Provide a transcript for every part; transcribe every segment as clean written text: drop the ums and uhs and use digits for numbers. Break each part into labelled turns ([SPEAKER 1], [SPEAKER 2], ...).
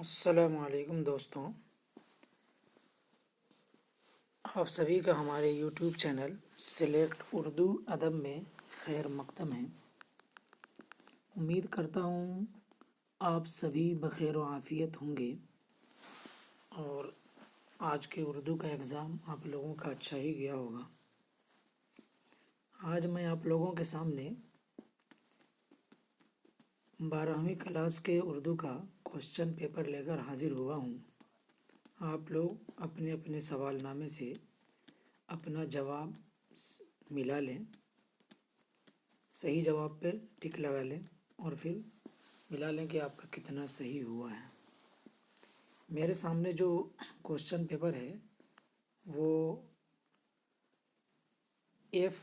[SPEAKER 1] السلام علیکم دوستوں، آپ سبھی کا ہمارے یوٹیوب چینل سلیکٹ اردو ادب میں خیر مقدم ہے۔ امید کرتا ہوں آپ سبھی بخیر و عافیت ہوں گے اور آج کے اردو کا ایگزام آپ لوگوں کا اچھا ہی گیا ہوگا۔ آج میں آپ لوگوں کے سامنے 12ویں کلاس کے اردو کا کوشچن پیپر لے کر حاضر ہوا ہوں۔ آپ لوگ اپنے اپنے سوال نامے سے اپنا جواب ملا لیں، صحیح جواب پہ ٹک لگا لیں اور پھر ملا لیں کہ آپ کا کتنا صحیح ہوا ہے۔ میرے سامنے جو کوشچن پیپر ہے وہ ایف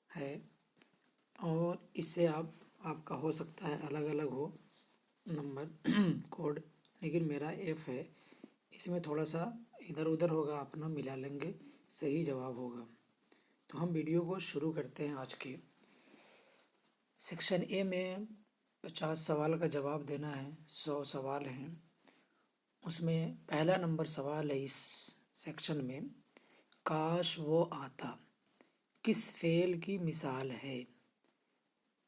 [SPEAKER 1] ہے اور اس سے آپ کا ہو سکتا ہے الگ الگ ہو نمبر کوڈ، لیکن میرا ایف ہے۔ اس میں تھوڑا سا ادھر ادھر ہوگا، اپنا ملا لیں گے، صحیح جواب ہوگا۔ تو ہم ویڈیو کو شروع کرتے ہیں۔ آج کے سیکشن اے میں 50 سوال کا جواب دینا ہے، 100 سوال ہیں۔ اس میں پہلا نمبر سوال ہے اس سیکشن میں، کاش وہ آتا کس فعل کی مثال ہے؟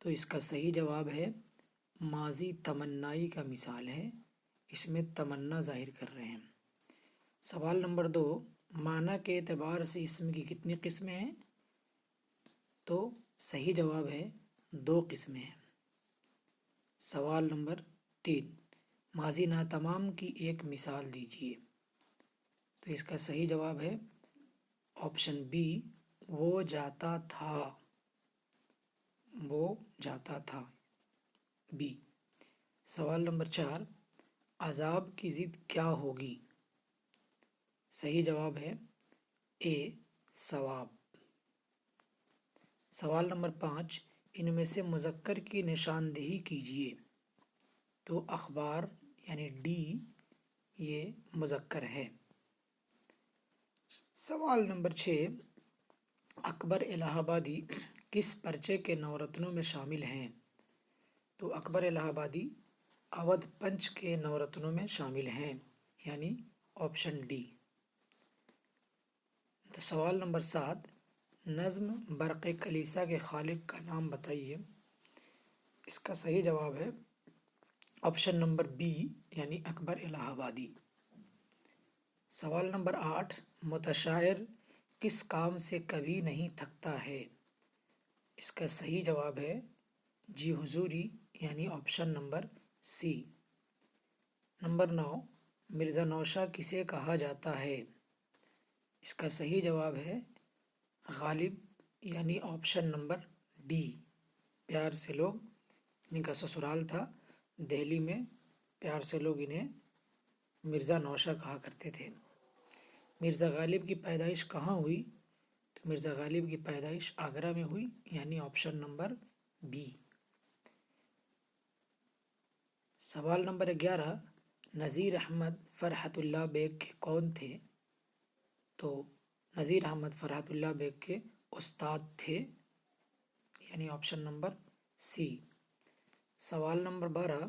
[SPEAKER 1] تو اس کا صحیح جواب ہے ماضی تمنائی کا مثال ہے، اس میں تمنا ظاہر کر رہے ہیں۔ سوال نمبر 2، معنی کے اعتبار سے اسم کی کتنی قسمیں ہیں؟ تو صحیح جواب ہے 2 قسمیں ہیں۔ سوال نمبر 3، ماضی ناتمام کی ایک مثال دیجیے۔ تو اس کا صحیح جواب ہے آپشن بی، وہ جاتا تھا، وہ جاتا تھا، بی۔ سوال نمبر 4، عذاب کی ضد کیا ہوگی؟ صحیح جواب ہے اے، ثواب۔ سوال نمبر 5، ان میں سے مذکر کی نشاندہی کیجیے۔ تو اخبار یعنی ڈی یہ مذکر ہے۔ سوال نمبر 6، اکبر الہ آبادی کس پرچے کے نورتنوں میں شامل ہیں؟ تو اکبر الہ آبادی اودھ پنچ کے نورتنوں میں شامل ہیں، یعنی آپشن ڈی۔ تو سوال نمبر 7، نظم برق کلیسا کے خالق کا نام بتائیے۔ اس کا صحیح جواب ہے آپشن نمبر بی، یعنی اکبر الہ آبادی۔ سوال نمبر 8، متشاعر کس کام سے کبھی نہیں تھکتا ہے؟ اس کا صحیح جواب ہے جی حضوری، یعنی آپشن نمبر سی۔ نمبر 9، مرزا نوشہ کسے کہا جاتا ہے؟ اس کا صحیح جواب ہے غالب، یعنی آپشن نمبر ڈی۔ پیار سے لوگ، ان کا سسرال تھا دہلی میں، پیار سے لوگ انہیں مرزا نوشہ کہا کرتے تھے۔ مرزا غالب کی پیدائش کہاں ہوئی؟ تو مرزا غالب کی پیدائش آگرہ میں ہوئی، یعنی آپشن نمبر بی۔ سوال نمبر 11، نذیر احمد فرحت اللہ بیگ کے کون تھے؟ تو نذیر احمد فرحت اللہ بیگ کے استاد تھے، یعنی آپشن نمبر سی۔ سوال نمبر 12،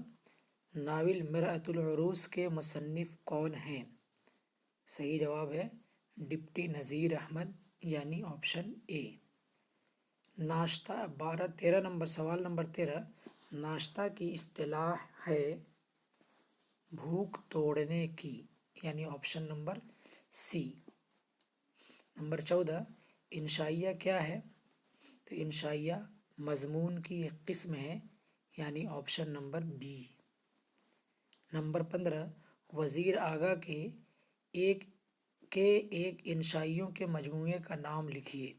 [SPEAKER 1] ناول مرأۃ العروس کے مصنف کون ہیں؟ صحیح جواب ہے ڈپٹی نذیر احمد، یعنی آپشن اے۔ ناشتہ 13 نمبر سوال نمبر 13، ناشتہ کی اصطلاح ہے بھوک توڑنے کی، یعنی آپشن نمبر سی۔ نمبر 14، انشائیہ کیا ہے؟ تو انشائیہ مضمون کی ایک قسم ہے، یعنی آپشن نمبر بی۔ نمبر 15، وزیر اعلیٰ کے ایک انشائیوں کے مجموعے کا نام لکھیے۔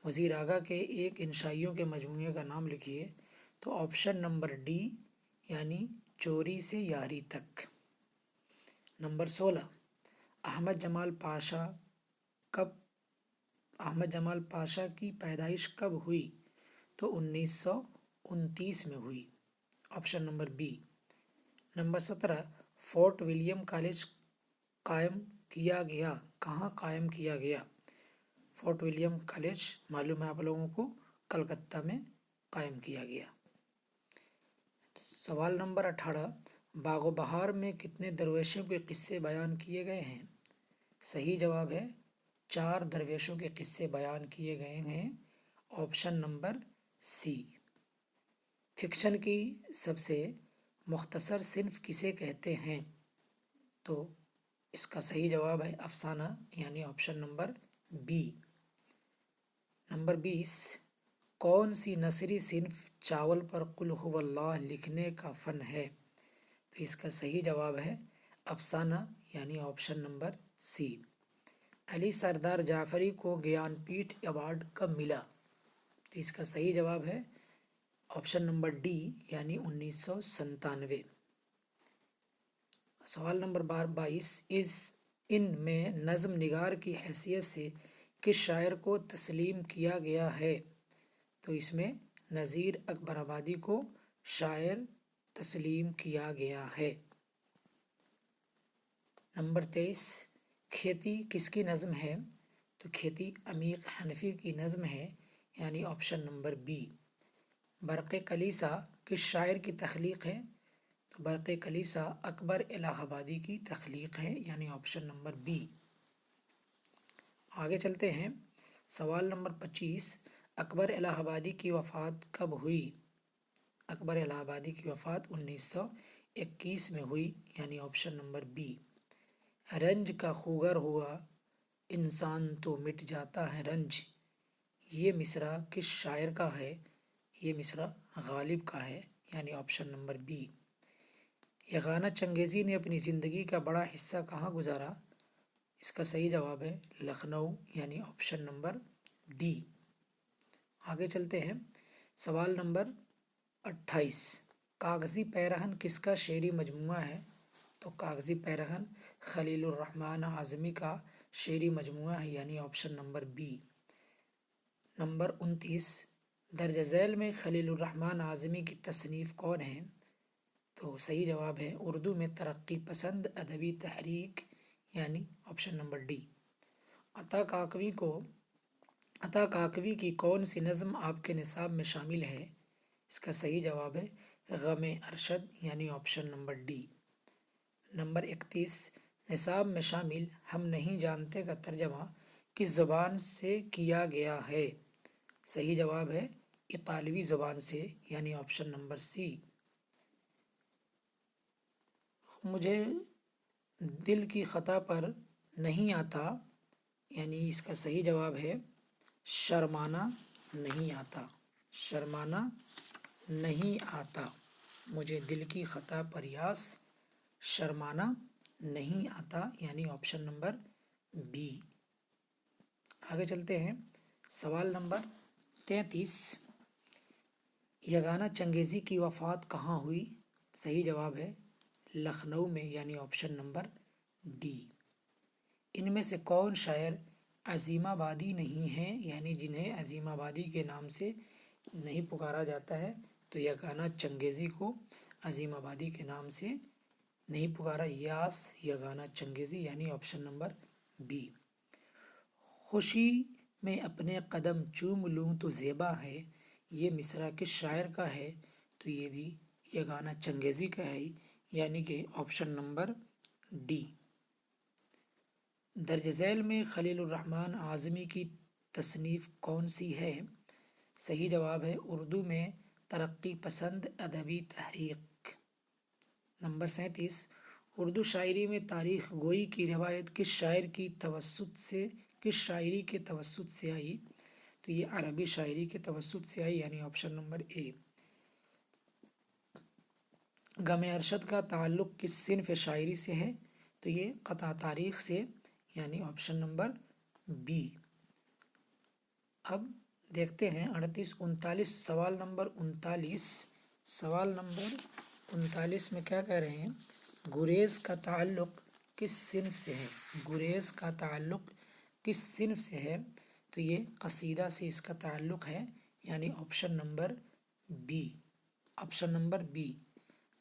[SPEAKER 1] وزیر اعلیٰ کے ایک انشائیوں کے مجموعے کا نام لکھیے۔ تو آپشن نمبر ڈی، یعنی چوری سے یاری تک۔ نمبر 16، احمد جمال پاشا کی پیدائش کب ہوئی؟ تو 1929 میں ہوئی، option number B. Number 17، Fort William College قائم کیا گیا، کہاں قائم کیا گیا؟ فورٹ ولیم کالج معلوم ہے آپ لوگوں کو، کلکتہ میں قائم کیا گیا۔ سوال نمبر 18، باغ و بہار میں کتنے درویشوں کے قصے بیان کیے گئے ہیں؟ صحیح جواب ہے 4 درویشوں کے قصے بیان کیے گئے ہیں، آپشن نمبر سی۔ فکشن کی سب سے مختصر صنف کسے کہتے ہیں؟ تو اس کا صحیح جواب ہے افسانہ، یعنی آپشن نمبر بی۔ نمبر 20، کون سی نثری صنف چاول پر قل هو اللہ لکھنے کا فن ہے؟ تو اس کا صحیح جواب ہے افسانہ، یعنی آپشن نمبر سی۔ علی سردار جعفری کو گیان پیٹھ ایوارڈ کب ملا؟ تو اس کا صحیح جواب ہے آپشن نمبر ڈی، یعنی 1997۔ سوال نمبر 22، ان میں نظم نگار کی حیثیت سے کس شاعر کو تسلیم کیا گیا ہے؟ تو اس میں نذیر اکبر آبادی کو شاعر تسلیم کیا گیا ہے۔ نمبر 23، کھیتی کس کی نظم ہے؟ تو کھیتی عمیق حنفی کی نظم ہے، یعنی آپشن نمبر بی۔ برق کلیسا کس شاعر کی تخلیق ہے؟ تو برق کلیسا اکبر الہ آبادی کی تخلیق ہے، یعنی آپشن نمبر بی۔ آگے چلتے ہیں، سوال نمبر 25، اکبر الہ آبادی کی وفات کب ہوئی؟ اکبر الہ آبادی کی وفات 1921 میں ہوئی، یعنی آپشن نمبر بی۔ رنج کا خوگر ہوا انسان تو مٹ جاتا ہے رنج، یہ مصرع کس شاعر کا ہے؟ یہ مصرع غالب کا ہے، یعنی آپشن نمبر بی۔ یگانہ چنگیزی نے اپنی زندگی کا بڑا حصہ کہاں گزارا؟ اس کا صحیح جواب ہے لکھنؤ، یعنی آپشن نمبر ڈی۔ آگے چلتے ہیں، سوال نمبر 28، کاغذی پیرہن کس کا شعری مجموعہ ہے؟ تو کاغذی پیرہن خلیل الرحمن اعظمی کا شعری مجموعہ ہے، یعنی آپشن نمبر بی۔ نمبر 29، درج ذیل میں خلیل الرحمن اعظمی کی تصنیف کون ہیں؟ تو صحیح جواب ہے اردو میں ترقی پسند ادبی تحریک، یعنی آپشن نمبر ڈی۔ عطا کاکوی کی کون سی نظم آپ کے نصاب میں شامل ہے؟ اس کا صحیح جواب ہے غم ارشد، یعنی آپشن نمبر ڈی۔ نمبر 31، نصاب میں شامل ہم نہیں جانتے کا ترجمہ کس زبان سے کیا گیا ہے؟ صحیح جواب ہے اطالوی زبان سے، یعنی آپشن نمبر سی۔ مجھے دل کی خطا پر نہیں آتا، یعنی اس کا صحیح جواب ہے شرمانا نہیں آتا، شرمانا نہیں آتا، مجھے دل کی خطا پر یاس شرمانا نہیں آتا، یعنی آپشن نمبر بی۔ آگے چلتے ہیں، سوال نمبر 33، یگانہ چنگیزی کی وفات کہاں ہوئی؟ صحیح جواب ہے لکھنؤ میں، یعنی آپشن نمبر ڈی۔ ان میں سے کون شاعر عظیم آبادی نہیں ہیں، یعنی جنہیں عظیم آبادی کے نام سے نہیں پکارا جاتا ہے؟ تو یگانہ چنگیزی کو عظیم آبادی کے نام سے نہیں پکارا، یاس یگانہ چنگیزی، یعنی آپشن نمبر بی۔ خوشی میں اپنے قدم چوم لوں تو زیبا ہے، یہ مصرع کس شاعر کا ہے؟ تو یہ بھی یگانہ چنگیزی کا ہے، یعنی کہ آپشن نمبر ڈی۔ درج ذیل میں خلیل الرحمن اعظمی کی تصنیف کون سی ہے؟ صحیح جواب ہے اردو میں ترقی پسند ادبی تحریک۔ نمبر 37، اردو شاعری میں تاریخ گوئی کی روایت کس شاعری کے توسط سے آئی؟ تو یہ عربی شاعری کے توسط سے آئی، یعنی آپشن نمبر اے۔ غم ارشد کا تعلق کس صنف شاعری سے ہے؟ تو یہ قطع تاریخ سے، یعنی آپشن نمبر بی۔ اب دیکھتے ہیں 38 39، سوال نمبر 39 میں کیا کہہ رہے ہیں؟ گریز کا تعلق کس صنف سے ہے؟ گریز کا تعلق کس صنف سے ہے؟ تو یہ قصیدہ سے اس کا تعلق ہے، یعنی option number B. Option number B.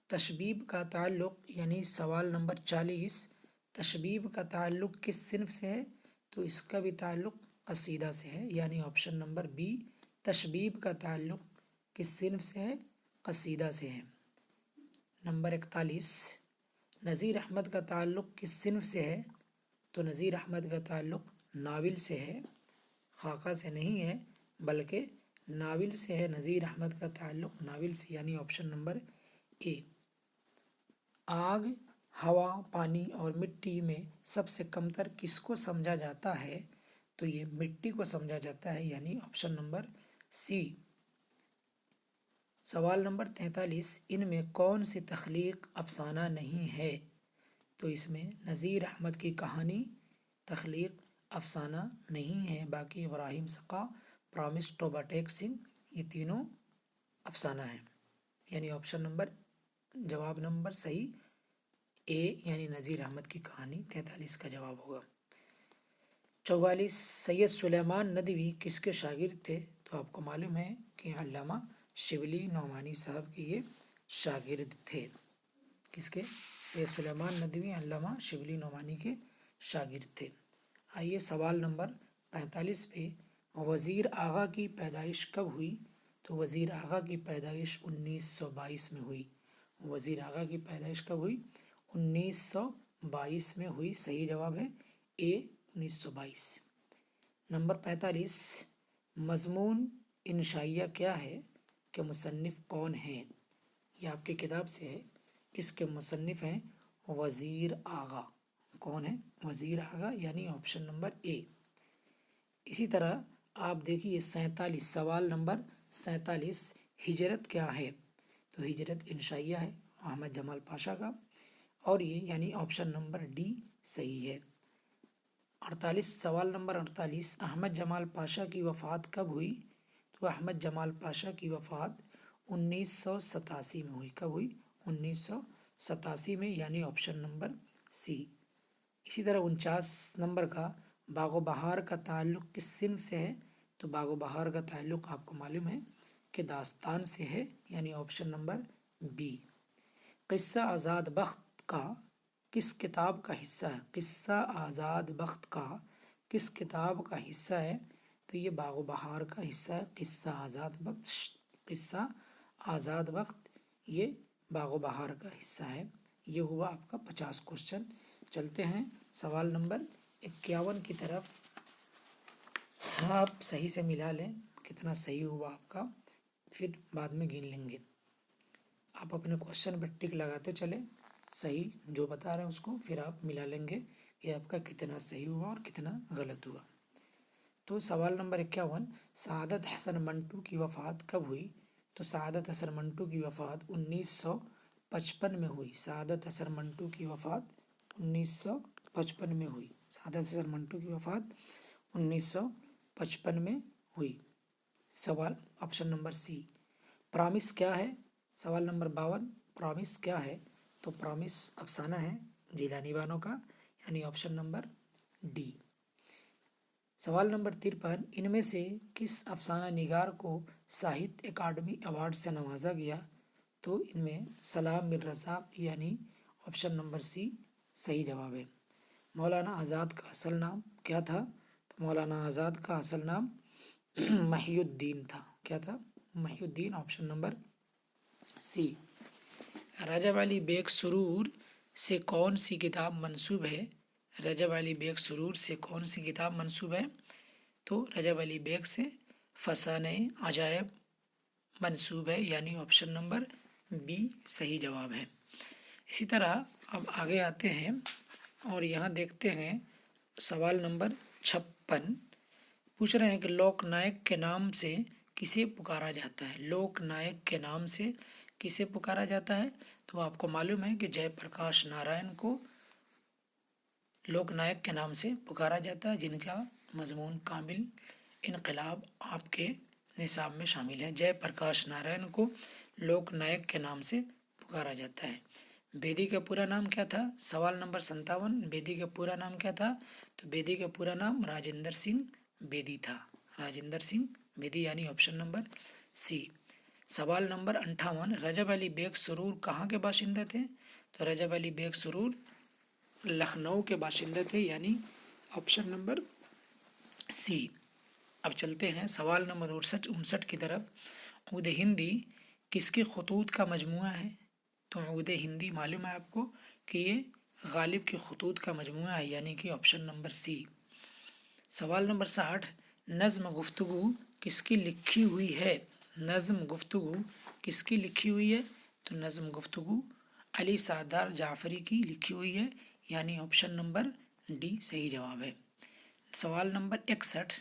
[SPEAKER 1] تشبیب کا تعلق، یعنی سوال نمبر 40، تشبیب کا تعلق کس صنف سے ہے؟ تو اس کا بھی تعلق قصیدہ سے ہے، یعنی آپشن نمبر بی۔ تشبیب کا تعلق کس صنف سے ہے؟ قصیدہ سے ہے۔ نمبر 41 نذیر احمد کا تعلق کس صنف سے ہے؟ تو نذیر احمد کا تعلق ناول سے ہے، خاکہ سے نہیں ہے بلکہ ناول سے ہے۔ نذیر احمد کا تعلق ناول سے، یعنی آپشن نمبر اے۔ آگ، ہوا، پانی اور مٹی میں سب سے کمتر کس کو سمجھا جاتا ہے؟ تو یہ مٹی کو سمجھا جاتا ہے، یعنی آپشن نمبر سی۔ سوال نمبر 43 ان میں کون سی تخلیق افسانہ نہیں ہے؟ تو اس میں نذیر احمد کی کہانی تخلیق افسانہ نہیں ہے، باقی ابراہیم سقا، پرامس ٹو بٹیک سنگھ یہ تینوں افسانہ ہیں، یعنی آپشن نمبر جواب نمبر صحیح اے، یعنی نذیر احمد کی کہانی 43 کا جواب ہوگا۔ 44 سید سلیمان ندوی کس کے شاگرد تھے؟ تو آپ کو معلوم ہے کہ علامہ شبلی نعمانی صاحب کے یہ شاگرد تھے۔ کس کے؟ سید سلیمان ندوی علامہ شبلی نعمانی کے شاگرد تھے۔ آئیے سوال نمبر 45 پہ، وزیر آغا کی پیدائش کب ہوئی؟ تو وزیر آغا کی پیدائش 1922 میں ہوئی۔ وزیر آغا کی پیدائش کب ہوئی؟ 1922 میں ہوئی۔ صحیح جواب ہے اے 1922۔ نمبر 45 مضمون انشائیہ کیا ہے کہ مصنف کون ہیں؟ یہ آپ کی کتاب سے ہے، اس کے مصنف ہیں وزیر آغا۔ کون ہے؟ وزیر آغا، یعنی آپشن نمبر اے۔ اسی طرح آپ دیکھیے 47 سوال نمبر 47 ہجرت کیا ہے؟ تو ہجرت انشائیہ ہے احمد جمال پاشا کا، اور یہ یعنی آپشن نمبر ڈی صحیح ہے۔ 48 سوال نمبر 48 احمد جمال پاشا کی وفات کب ہوئی؟ تو احمد جمال پاشا کی وفات 1987 میں ہوئی۔ کب ہوئی؟ 1987 میں، یعنی آپشن نمبر سی۔ اسی طرح 49 نمبر کا باغ و بہار کا تعلق کس صنف سے ہے؟ تو باغ و بہار کا تعلق آپ کو معلوم ہے کہ داستان سے ہے، یعنی آپشن نمبر بی۔ قصہ آزاد بخت کا کس کتاب کا حصہ ہے؟ قصہ آزاد بخت کا کس کتاب کا حصہ ہے؟ تو یہ باغ و بہار کا حصہ ہے۔ قصہ آزاد بخت، قصہ آزاد بخت یہ باغ و بہار کا حصہ ہے۔ یہ ہوا آپ کا 50 کوشچن۔ چلتے ہیں سوال نمبر 51 کی طرف۔ آپ صحیح سے ملا لیں کتنا صحیح ہوا آپ کا، پھر بعد میں گن لیں گے۔ آپ اپنے کوشچن پہ ٹک لگاتے چلیں، صحیح جو بتا رہے ہیں اس کو پھر آپ ملا لیں گے کہ آپ کا کتنا صحیح ہوا اور کتنا غلط ہوا۔ تو سوال نمبر 51 سعادت حسن منٹو کی وفات کب ہوئی؟ تو سعادت حسن منٹو کی وفات 1955 میں ہوئی۔ سعادت حسن منٹو کی وفات 1955 میں ہوئی۔ سعادت حسن منٹو کی وفات 1955 میں ہوئی۔ سوال آپشن نمبر سی۔ پرامس کیا ہے؟ سوال نمبر 52 پرامس کیا ہے؟ تو پرامس افسانہ ہے جیلانی بانو کا، یعنی آپشن نمبر ڈی۔ سوال نمبر 53 ان میں سے کس افسانہ نگار کو ساہتیہ اکیڈمی ایوارڈ سے نوازا گیا؟ تو ان میں سلام میر رزاق، یعنی آپشن نمبر سی صحیح جواب ہے۔ مولانا آزاد کا اصل نام کیا تھا؟ تو مولانا آزاد کا اصل نام محی الدین تھا۔ کیا تھا؟ محی الدین، آپشن نمبر سی۔ رجب علی بیگ سرور سے کون سی کتاب منسوب ہے؟ رجب علی بیگ سرور سے کون سی کتاب منسوب ہے؟ تو رجب علی بیگ سے فسانہ عجائب منسوب ہے، یعنی آپشن نمبر بی صحیح جواب ہے۔ اسی طرح اب آگے آتے ہیں اور یہاں دیکھتے ہیں سوال نمبر 56 پوچھ رہے ہیں کہ لوک نائک کے نام سے کسے پکارا جاتا ہے؟ لوک نائک کے نام سے کسے پکارا جاتا ہے؟ تو آپ کو معلوم ہے کہ جے پرکاش نارائن کو لوک نائک کے نام سے پکارا جاتا ہے، جن کا مضمون کامل انقلاب آپ کے نصاب میں شامل ہے۔ جے پرکاش نارائن کو لوک نائک کے نام سے پکارا جاتا ہے۔ بیدی کا پورا نام کیا تھا؟ سوال نمبر 57 بیدی کا پورا نام کیا تھا؟ تو بیدی کا پورا نام راجندر سنگھ بیدی تھا۔ راجندر سنگھ بیدی، یعنی آپشن نمبر سی۔ سوال نمبر 58 رجب علی بیگ سرور کہاں کے باشندہ تھے؟ تو رجب علی بیگ سرور لکھنؤ کے باشندہ تھے، یعنی آپشن نمبر سی۔ اب چلتے ہیں سوال نمبر 59 کی طرف۔ عود ہندی کس کے خطوط کا مجموعہ ہے؟ تو عود ہندی معلوم ہے آپ کو کہ یہ غالب کے خطوط کا مجموعہ ہے، یعنی کہ آپشن نمبر سی۔ سوال نمبر 60، نظم گفتگو کس کی لکھی ہوئی ہے؟ نظم گفتگو کس کی لکھی ہوئی ہے؟ تو نظم گفتگو علی سردار جعفری کی لکھی ہوئی ہے، یعنی آپشن نمبر ڈی صحیح جواب ہے۔ سوال نمبر 61،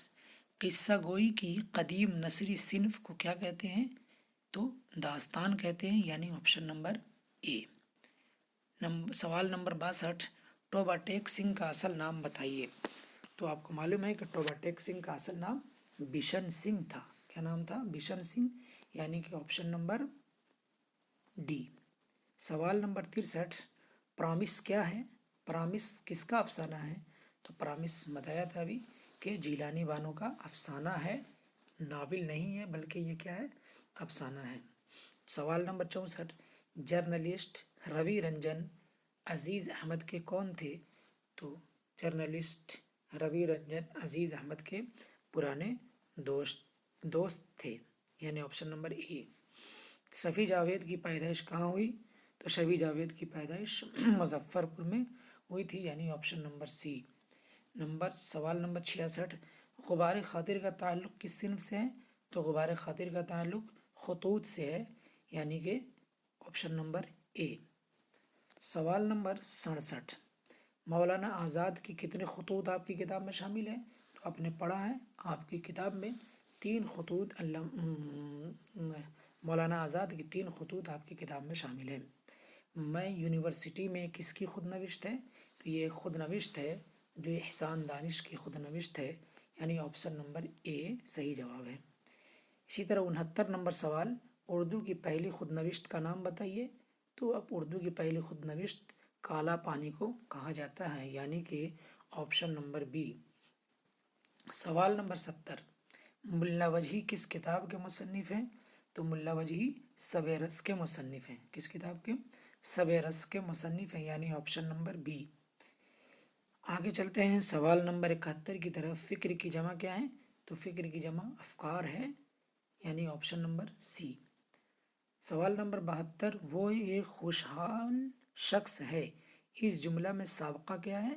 [SPEAKER 1] قصہ گوئی کی قدیم نثری صنف کو کیا کہتے ہیں؟ تو داستان کہتے ہیں، یعنی آپشن نمبر اے۔ سوال نمبر 62، ٹوبہ ٹیک سنگھ کا اصل نام بتائیے۔ تو آپ کو معلوم ہے کہ ٹوبہ ٹیک سنگھ کا اصل نام بشن سنگھ تھا۔ کیا نام تھا؟ بشن سنگھ، یعنی کہ آپشن نمبر ڈی۔ سوال نمبر 63، پرامس کیا ہے؟ پرامس کس کا افسانہ ہے؟ تو پرامس بتایا تھا ابھی کہ جیلانی بانو کا افسانہ ہے، ناول نہیں ہے بلکہ یہ کیا ہے؟ افسانہ ہے۔ سوال نمبر 64، جرنلسٹ روی رنجن عزیز احمد کے کون تھے؟ تو جرنلسٹ روی رنجن عزیز احمد کے پرانے دوست تھے، یعنی آپشن نمبر اے۔ شفیع جاوید کی پیدائش کہاں ہوئی؟ تو شفیع جاوید کی پیدائش مظفر پور میں ہوئی تھی، یعنی آپشن نمبر سی۔ سوال نمبر 66، غبار خاطر کا تعلق کس صنف سے ہے؟ تو غبار خاطر کا تعلق خطوط سے ہے، یعنی کہ آپشن نمبر اے۔ سوال نمبر 67، مولانا آزاد کی کتنے خطوط آپ کی کتاب میں شامل ہیں؟ تو آپ نے پڑھا ہے آپ کی کتاب میں 3 خطوط مولانا آزاد کی 3 خطوط آپ کی کتاب میں شامل ہیں۔ میں یونیورسٹی میں کس کی خود نوشت ہے؟ تو یہ خود نوشت ہے جو احسان دانش کی خود نوشت ہے، یعنی آپشن نمبر اے صحیح جواب ہے۔ اسی طرح 69 نمبر سوال، اردو کی پہلی خود نوشت کا نام بتائیے۔ تو اب اردو کی پہلی خود نوشت کالا پانی کو کہا جاتا ہے، یعنی کہ آپشن نمبر بی۔ سوال نمبر 70، ملا وجہی کس کتاب کے مصنف ہیں؟ تو ملا وجہی سب رس کے مصنف ہیں۔ کس کتاب کے؟ سب رس کے مصنف ہیں، یعنی آپشن نمبر بی۔ آگے چلتے ہیں سوال نمبر 71 کی طرف، فکر کی جمع کیا ہے؟ تو فکر کی جمع افکار ہے، یعنی آپشن نمبر سی۔ سوال نمبر 72، وہ ایک خوشحال شخص ہے، اس جملہ میں سابقہ کیا ہے؟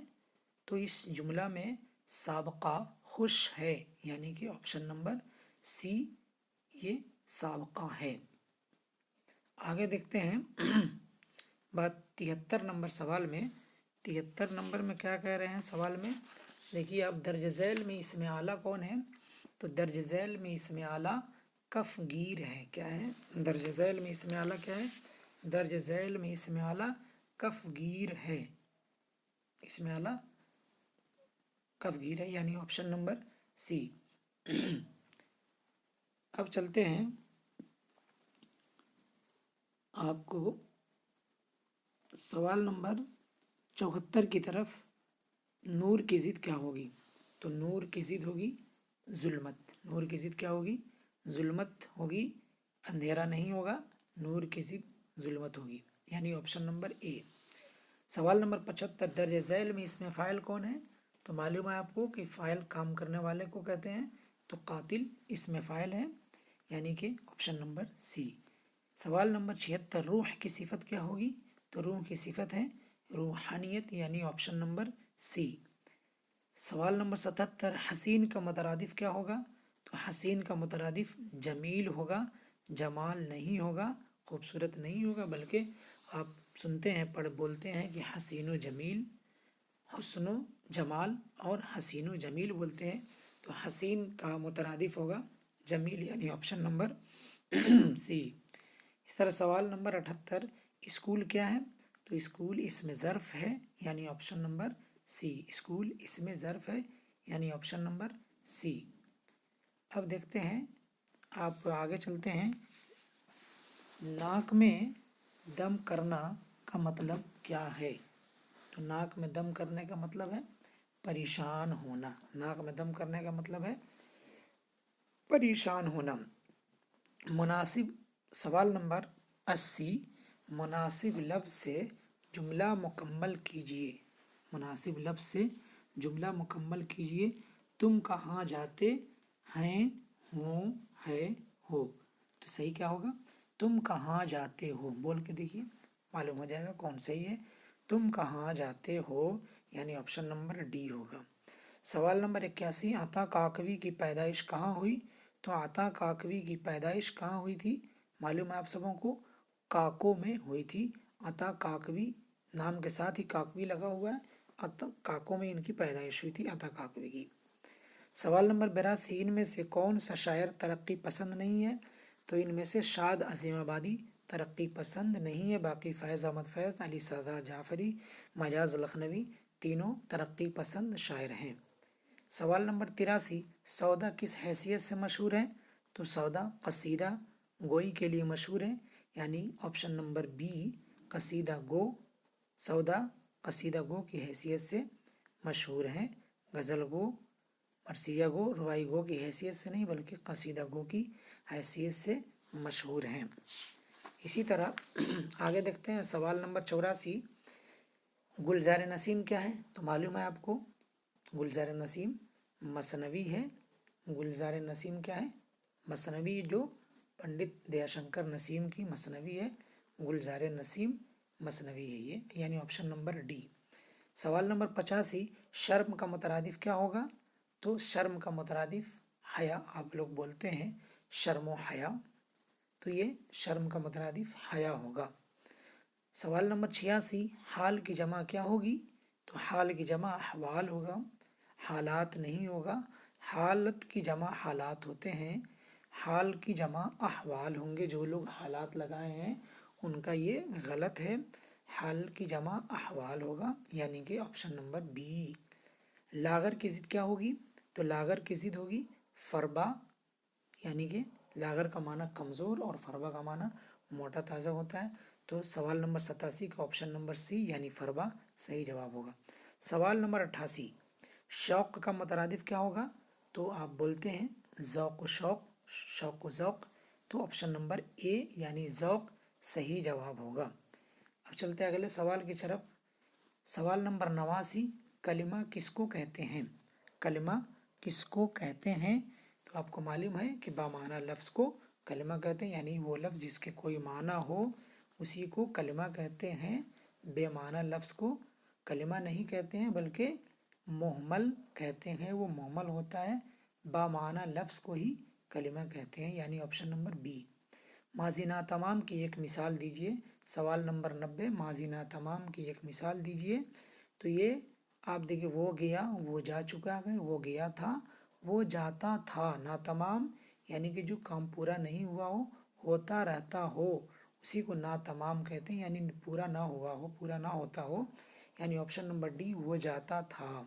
[SPEAKER 1] تو اس جملہ میں سابقہ خوش ہے، یعنی کہ آپشن نمبر سی یہ سابقہ ہے۔ آگے دیکھتے ہیں بات 73 نمبر سوال میں۔ 73 نمبر میں کیا کہہ رہے ہیں سوال میں؟ دیکھیے آپ، درج ذیل میں اسم اعلیٰ کون ہے؟ تو درج ذیل میں اسم اعلیٰ کف گیر ہے۔ کیا ہے درج ذیل میں اسم اعلیٰ؟ کیا ہے درج ذیل میں اسم اعلیٰ؟ کف گیر ہے۔ اسم اعلیٰ کف گیر ہے، یعنی آپشن نمبر سی۔ اب چلتے ہیں آپ کو سوال نمبر 74 کی طرف، نور کی ضد کیا ہوگی؟ تو نور کی ضد ہوگی ظلمت۔ نور کی ضد کیا ہوگی؟ ظلمت ہوگی، اندھیرا نہیں ہوگا، نور کی ضد ظلمت ہوگی، یعنی آپشن نمبر اے۔ سوال نمبر 75، درج ذیل میں اس میں فاعل کون ہے؟ تو معلوم ہے آپ کو کہ فاعل کام کرنے والے کو کہتے ہیں، تو قاتل اس میں فاعل ہے، یعنی کہ آپشن نمبر سی۔ سوال نمبر 76، روح کی صفت کیا ہوگی؟ تو روح کی صفت ہے روحانیت، یعنی آپشن نمبر سی۔ سوال نمبر 77، حسین کا مترادف کیا ہوگا؟ تو حسین کا مترادف جمیل ہوگا، جمال نہیں ہوگا، خوبصورت نہیں ہوگا، بلکہ آپ سنتے ہیں بولتے ہیں کہ حسین و جمیل، حسن و جمال اور حسین و جمیل بولتے ہیں، تو حسین کا مترادف ہوگا جمیل، یعنی آپشن نمبر سی۔ اس طرح سوال نمبر 78، اسکول کیا ہے؟ تو اسکول اسم ظرف ہے، یعنی آپشن نمبر سی۔ اسکول اسم ظرف ہے، یعنی آپشن نمبر سی۔ اب دیکھتے ہیں آپ آگے چلتے ہیں، ناک میں دم کرنا کا مطلب کیا ہے؟ تو ناک میں دم کرنے کا مطلب ہے پریشان ہونا۔ ناک میں دم کرنے کا مطلب ہے پریشان ہونا۔ مناسب سوال نمبر 80، مناسب لفظ سے جملہ مکمل کیجیے۔ مناسب لفظ سے جملہ مکمل کیجیے۔ تم کہاں جاتے ہیں، ہوں، ہے، ہو۔ تو صحیح کیا ہوگا؟ تم کہاں جاتے ہو، بول کے دیکھیے، معلوم ہو جائے گا کون صحیح ہے. تم کہاں جاتے ہو یعنی آپشن نمبر ڈی ہوگا. سوال نمبر 81 عطا کاکوی کی پیدائش کہاں ہوئی؟ تو عطا کاکوی کی پیدائش کہاں ہوئی تھی؟ معلوم ہے آپ سبوں کو کاکو میں ہوئی تھی. عطا کاکوی نام کے ساتھ ہی کاکوی لگا ہوا ہے. کاکو میں ان کی پیدائش ہوئی تھی عطا کاکوی کی. سوال نمبر 82 ان میں سے کون سا شاعر ترقی پسند نہیں ہے؟ تو ان میں سے شاد عظیم آبادی ترقی پسند نہیں ہے، باقی فیض احمد فیض، علی سردار جعفری، مجاز لکھنوی تینوں ترقی پسند شاعر ہیں. سوال نمبر 83 سودا کس حیثیت سے مشہور ہے؟ تو سودا قصیدہ گوئی کے لیے مشہور ہے، یعنی آپشن نمبر بی قصیدہ گو. سودا قصیدہ گو کی حیثیت سے مشہور ہیں. غزل گو، مرثیہ گو، روائی گو کی حیثیت سے نہیں بلکہ قصیدہ گو کی حیثیت سے مشہور ہیں. اسی طرح آگے دیکھتے ہیں سوال نمبر 84 گلزار نسیم کیا ہے؟ تو معلوم ہے آپ کو گلزار نسیم مثنوی ہے. گلزار نسیم کیا ہے؟ مثنوی، جو پنڈت دیا شنکر نسیم کی مثنوی ہے. گلزار نسیم مثنوی ہے یہ، یعنی آپشن نمبر ڈی. سوال نمبر 85 شرم کا مترادف کیا ہوگا؟ تو شرم کا مترادف حیا، آپ لوگ بولتے ہیں شرم و حیا، تو یہ شرم کا مترادف حیا ہوگا. سوال نمبر 86 حال کی جمع کیا ہوگی؟ تو حال کی جمع احوال ہوگا، حالات نہیں ہوگا. حالت کی جمع حالات ہوتے ہیں، حال کی جمع احوال ہوں گے. جو لوگ حالات لگائے ہیں ان کا یہ غلط ہے. حال کی جمع احوال ہوگا، یعنی کہ آپشن نمبر بی. لاغر کی ضد کیا ہوگی؟ تو لاغر کی ضد ہوگی فربا، یعنی کہ لاغر کا معنی کمزور اور فربا کا معنی موٹا تازہ ہوتا ہے. تو سوال نمبر 87 کا آپشن نمبر سی یعنی فربا صحیح جواب ہوگا. سوال نمبر 88 شوق کا مترادف کیا ہوگا؟ تو آپ بولتے ہیں ذوق و شوق، شوق و ذوق، تو آپشن نمبر اے یعنی ذوق صحیح جواب ہوگا. اب چلتے ہیں اگلے سوال کی طرف. سوال نمبر 89 کلمہ کس کو کہتے ہیں؟ کلمہ کس کو کہتے ہیں؟ تو آپ کو معلوم ہے کہ بامعنی لفظ کو کلمہ کہتے ہیں، یعنی وہ لفظ جس کے کوئی معنی ہو اسی کو کلمہ کہتے ہیں. بے معنی لفظ کو کلمہ نہیں کہتے ہیں بلکہ محمل کہتے ہیں، وہ محمل ہوتا ہے. بامعنی لفظ کو ہی کلمہ کہتے ہیں، یعنی آپشن نمبر بی. ماضی ناتمام کی ایک مثال دیجیے. سوال نمبر 90 ماضی ناتمام کی ایک مثال دیجیے. تو یہ آپ دیکھیں وہ گیا، وہ جا چکا ہے، وہ گیا تھا، وہ جاتا تھا. ناتمام یعنی کہ جو کام پورا نہیں ہوا ہو، ہوتا رہتا ہو، اسی کو ناتمام کہتے ہیں، یعنی پورا نہ ہوا ہو، پورا نہ ہوتا ہو، یعنی آپشن نمبر ڈی وہ جاتا تھا.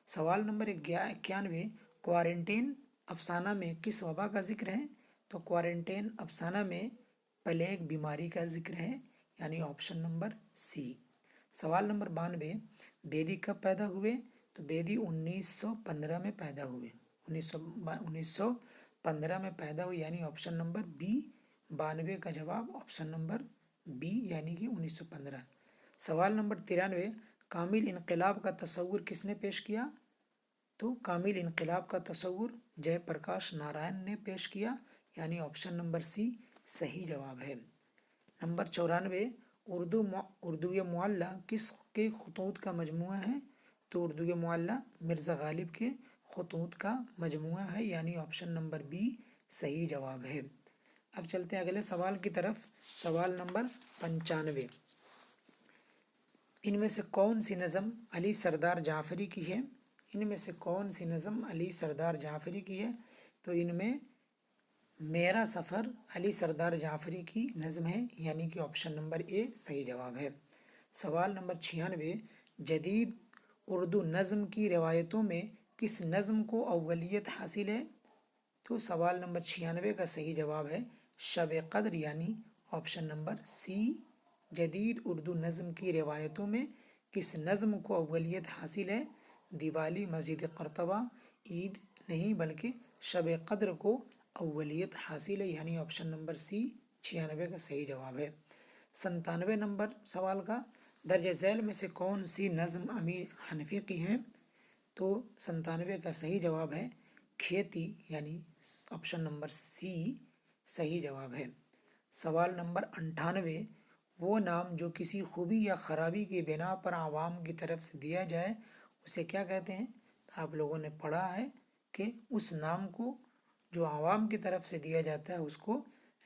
[SPEAKER 1] سوال نمبر 91 کوارنٹین افسانہ میں کس وبا کا ذکر ہے؟ تو کوارنٹین افسانہ میں پلیگ بیماری کا ذکر ہے، یعنی آپشن نمبر سی. سوال نمبر 92 بیدی کب پیدا ہوئے؟ تو بیدی 1915 میں پیدا ہوئے. 1915 میں پیدا ہوئے، یعنی آپشن نمبر بی. 92 کا جواب آپشن نمبر بی یعنی کہ 1915. سوال نمبر 93 کامل انقلاب کا تصور کس نے پیش کیا؟ تو کامل انقلاب کا تصور جے پرکاش نارائن نے پیش کیا، یعنی آپشن نمبر سی صحیح جواب ہے. نمبر 94 اردو معلی کس کے خطوط کا مجموعہ ہے؟ تو اردو معلی مرزا غالب کے خطوط کا مجموعہ ہے، یعنی آپشن نمبر بی صحیح جواب ہے. اب چلتے ہیں اگلے سوال کی طرف. سوال نمبر 95 ان میں سے کون سی نظم علی سردار جعفری کی ہے؟ ان میں سے کون سی نظم علی سردار جعفری کی ہے؟ تو ان میں میرا سفر علی سردار جعفری کی نظم ہے، یعنی کہ آپشن نمبر اے صحیح جواب ہے. سوال نمبر 96 جدید اردو نظم کی روایتوں میں کس نظم کو اولیت حاصل ہے؟ تو سوال نمبر 96 کا صحیح جواب ہے شب قدر، یعنی آپشن نمبر سی. جدید اردو نظم کی روایتوں میں کس نظم کو اولیت حاصل ہے؟ دیوالی، مسجد قرطبہ، عید نہیں بلکہ شب قدر کو اولیت حاصل ہے، یعنی آپشن نمبر سی 96 کا صحیح جواب ہے. 97 نمبر سوال کا درج ذیل میں سے کون سی نظم امیر حنفی کی ہے؟ تو 97 کا صحیح جواب ہے کھیتی، یعنی آپشن نمبر سی صحیح جواب ہے. سوال نمبر 98 وہ نام جو کسی خوبی یا خرابی کی بنا پر عوام کی طرف سے دیا جائے اسے کیا کہتے ہیں؟ آپ لوگوں نے پڑھا ہے کہ اس نام کو جو عوام کی طرف سے دیا جاتا ہے اس کو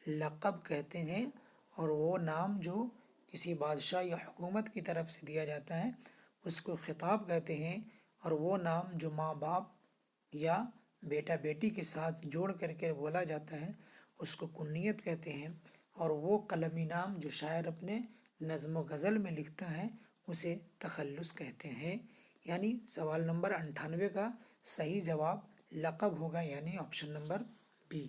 [SPEAKER 1] لقب کہتے ہیں، اور وہ نام جو کسی بادشاہ یا حکومت کی طرف سے دیا جاتا ہے اس کو خطاب کہتے ہیں، اور وہ نام جو ماں باپ یا بیٹا بیٹی کے ساتھ جوڑ کر کے بولا جاتا ہے اس کو کنیت کہتے ہیں، اور وہ قلمی نام جو شاعر اپنے نظم و غزل میں لکھتا ہے اسے تخلص کہتے ہیں۔ یعنی سوال نمبر 98 کا صحیح جواب لقب ہوگا، یعنی آپشن نمبر بی۔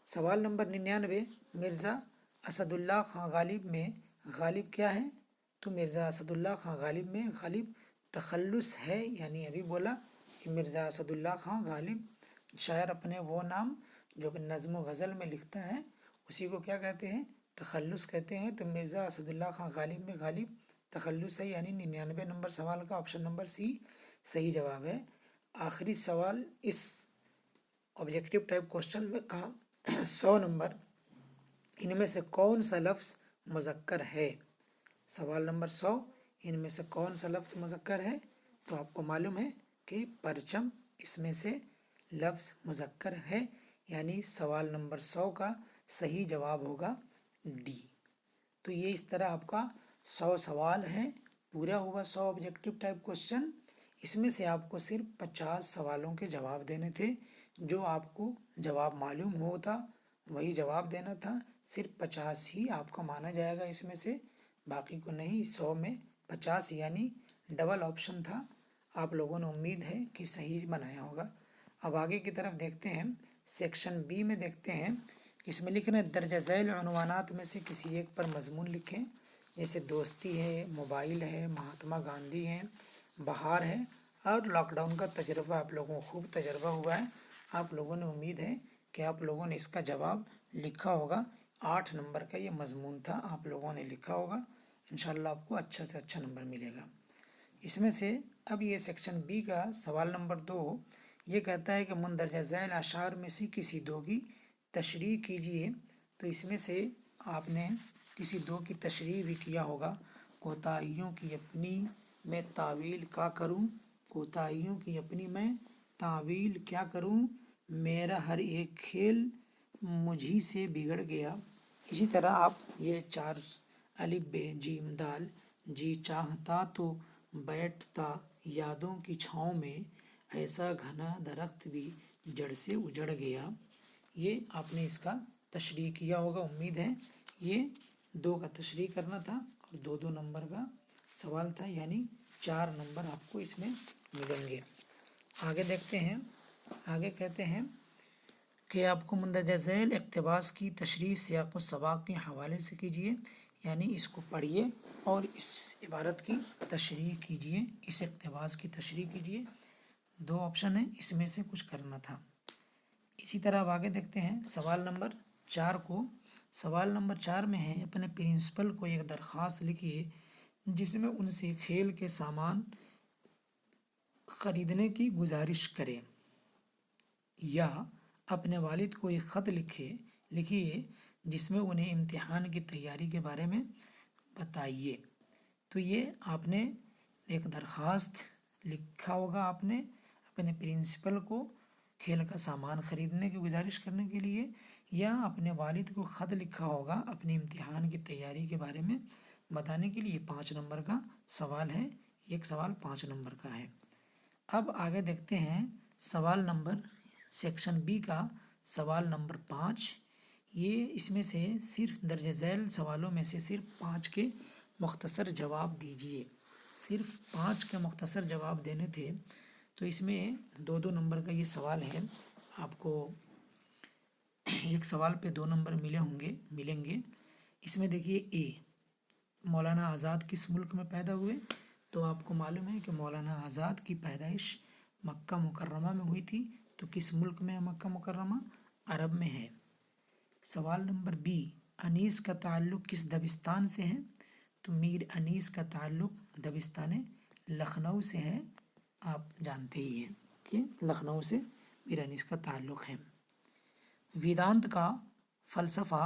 [SPEAKER 1] سوال نمبر 99، مرزا اسد اللہ خان غالب میں غالب کیا ہے؟ تو مرزا اسد اللہ خان غالب میں غالب تخلص ہے، یعنی ابھی بولا کہ مرزا اسد اللہ خان غالب شاعر اپنے وہ نام جو کہ نظم و غزل میں لکھتا ہے اسی کو کیا کہتے ہیں؟ تخلص کہتے ہیں۔ تو مرزا اسد اللہ خان غالب میں غالب تخلص ہے، یعنی 99 نمبر سوال کا آپشن نمبر سی صحیح جواب ہے۔ آخری سوال اس آبجیکٹو ٹائپ کوشچن میں کا 100 نمبر، ان میں سے کون سا لفظ مذکر ہے؟ سوال نمبر 100، ان میں سے کون سا لفظ مذکر ہے؟ تو آپ کو معلوم ہے کہ پرچم اس میں سے لفظ مذکر ہے، یعنی سوال نمبر 100 کا صحیح جواب ہوگا ڈی۔ تو یہ اس طرح آپ کا 100 سوال ہے، پورا ہوا 100 آبجیکٹو ٹائپ کوشچن۔ اس میں سے آپ کو صرف 50 سوالوں کے جواب دینے تھے، جو آپ کو جواب معلوم ہوتا وہی جواب دینا تھا، صرف 50 ہی آپ کا مانا جائے گا اس میں سے، باقی کو نہیں۔ 100 میں 50 یعنی ڈبل آپشن تھا۔ آپ لوگوں نے امید ہے کہ صحیح بنایا ہوگا۔ اب آگے کی طرف دیکھتے ہیں، سیکشن بی میں دیکھتے ہیں، اس میں لکھنا ہے درجہ ذیل عنوانات میں سے کسی ایک پر مضمون لکھیں، جیسے دوستی ہے، موبائل ہے، مہاتما گاندھی ہے، بہار ہے، اور لاک ڈاؤن کا تجربہ آپ لوگوں کو خوب تجربہ ہوا ہے۔ آپ لوگوں نے امید ہے کہ آپ لوگوں نے اس کا جواب لکھا ہوگا۔ 8 نمبر کا یہ مضمون تھا، آپ لوگوں نے لکھا ہوگا، انشاءاللہ آپ کو اچھا سے اچھا نمبر ملے گا۔ اس میں سے اب یہ سیکشن بی کا سوال نمبر 2 یہ کہتا ہے کہ مندرجہ ذیل اشعار میں سے کسی دو کی تشریح کیجیے۔ تو اس میں سے آپ نے کسی دو کی تشریح بھی کیا ہوگا۔ کوتاہیوں کی اپنی میں تعویل کیا کروں، کوتاہیوں کی اپنی میں تعویل کیا کروں، میرا ہر ایک کھیل مجھی سے بگڑ گیا۔ اسی طرح آپ یہ 4 الف ب جیم دال، جی چاہتا تو بیٹھتا یادوں کی چھاؤں میں، ایسا گھنا درخت بھی جڑ سے اجڑ گیا۔ یہ آپ نے اس کا تشریح کیا ہوگا، امید ہے۔ یہ 2 کا تشریح کرنا تھا اور 2 نمبر کا سوال تھا، یعنی 4 نمبر آپ کو اس میں ملیں گے۔ آگے دیکھتے ہیں، آگے کہتے ہیں کہ آپ کو مندرجہ ذیل اقتباس کی تشریح سیاق و سباق کے حوالے سے کیجیے، یعنی اس کو پڑھیے اور اس عبارت کی تشریح کیجیے، اس اقتباس کی تشریح کیجیے۔ 2 آپشن ہیں، اس میں سے کچھ کرنا تھا۔ اسی طرح اب آگے دیکھتے ہیں سوال نمبر 4 کو۔ سوال نمبر 4 میں ہے، اپنے پرنسپل کو ایک درخواست لکھیے جس میں ان سے کھیل کے سامان خریدنے کی گزارش کریں، یا اپنے والد کو ایک خط لکھیے جس میں انہیں امتحان کی تیاری کے بارے میں بتائیے۔ تو یہ آپ نے ایک درخواست لکھا ہوگا، آپ نے اپنے پرنسپل کو کھیل کا سامان خریدنے کی گزارش کرنے کے لیے، یا اپنے والد کو خط لکھا ہوگا اپنے امتحان کی تیاری کے بارے میں بتانے کے لیے۔ 5 نمبر کا سوال ہے، ایک سوال 5 نمبر کا ہے۔ اب آگے دیکھتے ہیں سوال نمبر سیکشن بی کا سوال نمبر 5۔ یہ اس میں سے صرف درج ذیل سوالوں میں سے صرف 5 کے مختصر جواب دیجیے، صرف 5 کے مختصر جواب دینے تھے۔ تو اس میں 2 نمبر کا یہ سوال ہے، آپ کو ایک سوال پہ 2 نمبر ملیں گے۔ اس میں دیکھیے اے، مولانا آزاد کس ملک میں پیدا ہوئے؟ تو آپ کو معلوم ہے کہ مولانا آزاد کی پیدائش مکہ مکرمہ میں ہوئی تھی۔ تو کس ملک میں ہے مکہ مکرمہ؟ عرب میں ہے۔ سوال نمبر بی، انیس کا تعلق کس دبستان سے ہے؟ تو میر انیس کا تعلق دبستان لکھنؤ سے ہے، آپ جانتے ہی ہیں کہ لکھنؤ سے میر انیس کا تعلق ہے۔ ویدانت کا فلسفہ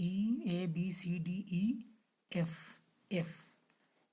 [SPEAKER 1] EABCDEF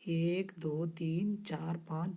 [SPEAKER 1] 1 2 3 4 5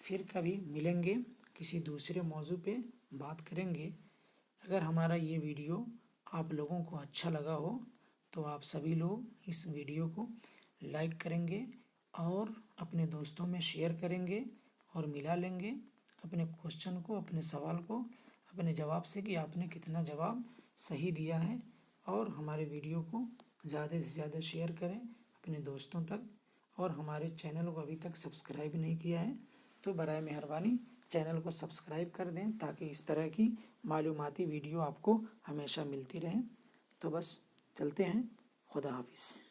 [SPEAKER 1] پھر کبھی ملیں گے، کسی دوسرے موضوع پہ بات کریں گے۔ اگر ہمارا یہ ویڈیو آپ لوگوں کو اچھا لگا ہو تو آپ سبھی لوگ اس ویڈیو کو لائک کریں گے اور اپنے دوستوں میں شیئر کریں گے اور ملا لیں گے اپنے کوشچن کو، اپنے سوال کو اپنے جواب سے کہ آپ نے کتنا جواب صحیح دیا ہے۔ اور ہمارے ویڈیو کو زیادہ سے زیادہ شیئر کریں اپنے دوستوں تک، اور ہمارے چینل کو ابھی تک سبسکرائب نہیں کیا ہے تو برائے مہربانی چینل کو سبسکرائب کر دیں تاکہ اس طرح کی معلوماتی ویڈیو آپ کو ہمیشہ ملتی رہیں۔ تو بس چلتے ہیں، خدا حافظ۔